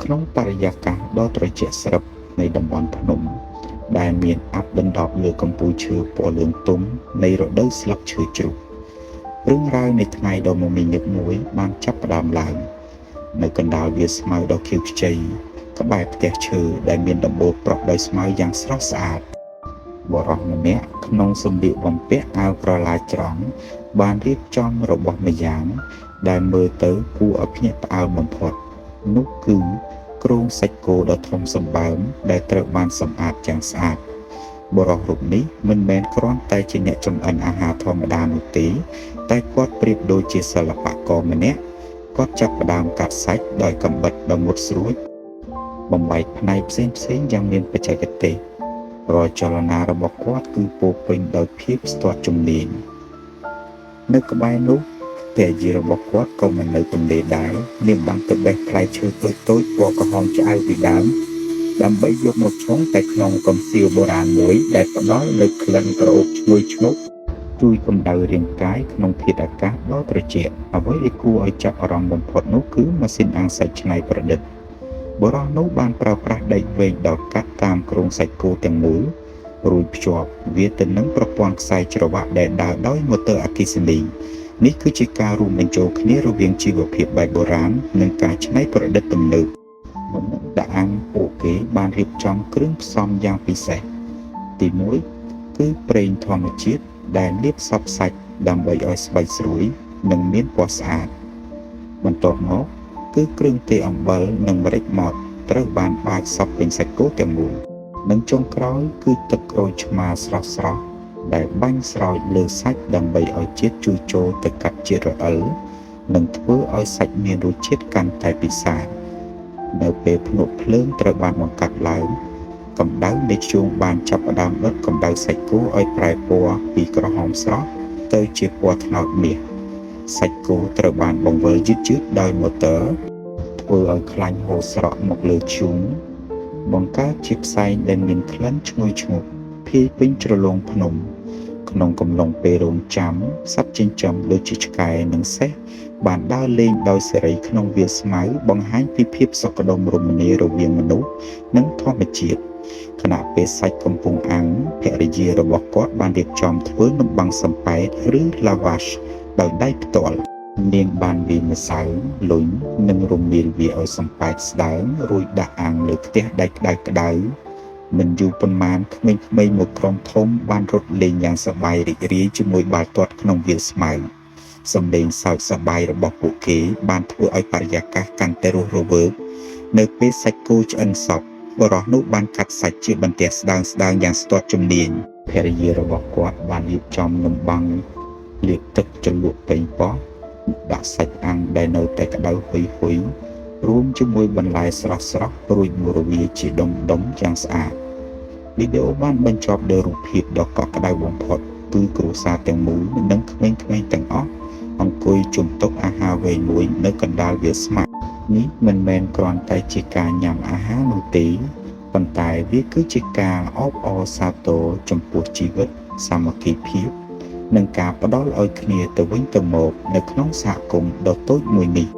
ក្នុងបរិយាកាសដ៏ត្រជាក់ស្រឹបនៃតំបន់ភ្នំដែលមានអ័ព្ទដណ្ដប់លើកំពូលឈើពណ៌លឿងទុំនៃរដូវស្លឹកឈើជ្រុះរឿងរ៉ាវនៃថ្ងៃដ៏មមាញឹកមួយបានចាប់ផ្ដើមឡើងនៅកណ្ដាលវាលស្មៅដ៏ខៀវខ្ចីក្បែរផ្ទះឈើដែលមានដំបូលប្រក់ដោយស្មៅយ៉ាងស្រស់ស្អាតបុរសម្នាក់ក្នុងសម្លៀកបំពាក់អាវក្រឡាច្រងបានរៀបចំរបស់ម្យ៉ាងដែលមើលទៅគួរឲ្យភ្ញាក់ផ្អើលបំផុតនោះគឺគ្រោងសាច់គោដ៏ធំសម្បើមដែលត្រូវបានសម្អាតយ៉ាងស្អាតបុរសរូបនេះមិនមែនគ្រាន់តែជាអ្នកចម្អិនអាហារធម្មតានោះទេតែគាត់ប្រៀបដូចជាសិល្បករម្នាក់គាត់ចាប់ផ្ដើមកាត់សាច់ដោយកាំបិតដ៏មុតស្រួចបំបែកផ្នែកផ្សេងៗយ៉ាងមានបច្ចេកទេសរាល់ចលនារបស់គាត់គឺពោរពេញដោយភាពស្ទាត់ជំនាញនៅក្បែរនោះភរិយារបស់គាត់ក៏មិននៅទំនេរដែរនាងបានទៅបេះផ្លែឈើតូចៗពណ៌ក្រហមឆ្អៅពីដើមដើម្បីយកមកឆុងតែក្នុងកំសៀវបុរាណមួយដែលផ្ដល់នូវក្លិនក្រអូបឈ្ងុយឈ្ងប់ជួយកម្ដៅរាងកាយក្នុងធាតុអាកាសដ៏ត្រជាក់អ្វីដែលគួរឲ្យចាប់អារម្មណ៍បំផុតនោះគឺម៉ាស៊ីនអាំងសាច់ច្នៃប្រឌិតបុរសនោះបានប្រើប្រាស់ដែកវែងដល់កាត់តាមគ្រោងសាច់គោទាំងមូលរួចភ្ជាប់វាទៅនឹងប្រព័ន្ធខ្សែច្រវាក់ដែលដើរដោយម៉ូទ័រអគ្គិសនីនេះគឺជាការរួមបញ្ចូលគ្នារវាងជីវភាពបែបបុរាណនិងការច្នៃប្រឌិតទំនើបមុននឹងដាក់អាំងពួកគេបានរៀបចំគ្រឿងផ្សំយ៉ាងពិសេសទី1គឺប្រេងធម្មជាតិដែលលាបសព្វសាច់ដើម្បីឲ្យស្បែកស្រួយនិងមានពណ៌ស្អាតបន្ទាប់មកគឺគ្រឿងទេសអំបិលនិងម្រេចម៉ដ្ឋត្រូវបានបាចសព្វពេញសាច់គោទាំងមូលនិងចុងក្រោយគឺទឹកក្រូចឆ្មាស្រស់ៗដែលបាញ់ស្រោចលើសាច់ដើម្បីឲ្យជាតិជួយចូលទៅកាត់ជាតិរអិលនិងធ្វើឲ្យសាច់មានរសជាតិកាន់តែពិសានៅពេលភ្នក់ភ្លើងត្រូវបានបង្កាត់ឡើងកម្ដៅនៃធ្យូងបានចាប់ផ្ដើមដុតកម្ដៅសាច់គោឲ្យប្រែពណ៌ពីក្រហមស្រស់ទៅជាពណ៌ត្នោតមាសសាច់គោត្រូវបានបង្វិលយឺតៗដោយម៉ូទ័រធ្វើឲ្យខ្លាញ់ហូរស្រក់មកលើធ្យូងបង្កើតជាផ្សែងដែលមានក្លិនឈ្ងុយឈ្ងប់ភាយពេញជ្រលងភ្នំក្នុងកំឡុងពេលរងចាំសត្វចិញ្ចឹមដូចជាឆ្កែនិងសេះបានដើរលេងដោយសេរីក្នុងវាលស្មៅបង្ហាញពីភាពសុខដុមរមនារវាងមនុស្សនិងធម្មជាតិខណៈពេលសាច់កំពុងអាំងភរិយារបស់គាត់បានរៀបចំធ្វើនំប័ុងសំប៉ែតឬ lavash ដោយដៃផ្ទាល់នាងបានវាយម្សៅលុញនិងរមៀលវាឲ្យសំប៉ែតស្ដើងរួចដាក់អាំងលើខ្ទះដែកក្តៅមិនយូរប៉ុន្មានក្មេងៗមួយក្រុមធំបានរត់លេងយ៉ាងសប្បាយរីករាយជាមួយបាល់ទាត់ក្នុងវាលស្មៅសំឡេងសើចសប្បាយរបស់ពួកគេបានធ្វើឲ្យបរិយាកាសកាន់តែរស់រវើកនៅពេលសាច់គោឆ្អិនសព្វបុរសនោះបានកាត់សាច់ជាបន្ទះស្ដើងៗយ៉ាងស្ទាត់ជំនាញភរិយារបស់គាត់បានរៀបចំនំប័ុងលាបទឹកជ្រលក់ប៉េងប៉ោះដាក់សាច់អាំងដែលនៅតែក្តៅហុយៗរួមជាមួយបន្លែស្រស់ៗរួចមករវាជាដុំយ៉ាងស្អាតវីដេអូបានបញ្ចប់ដោយរូបភាពដ៏កក់ក្ដៅបំផុតគឺគ្រួសារទាំងមូលនិងក្មេងៗទាំងអស់អង្គុយជុំតុអាហារវែងមួយនៅកណ្ដាលវាលស្មៅនេះមិនមែនគ្រាន់តែជាការញ៉ាំអាហារនោះទេប៉ុន្តែវាគឺជាការអបអរសាទរចំពោះជីវិតសាមគ្គីភាពនិងការផ្ដល់ឲ្យគ្នាទៅវិញទៅមកនៅក្នុងសហគមន៍ដ៏តូចមួយនេះ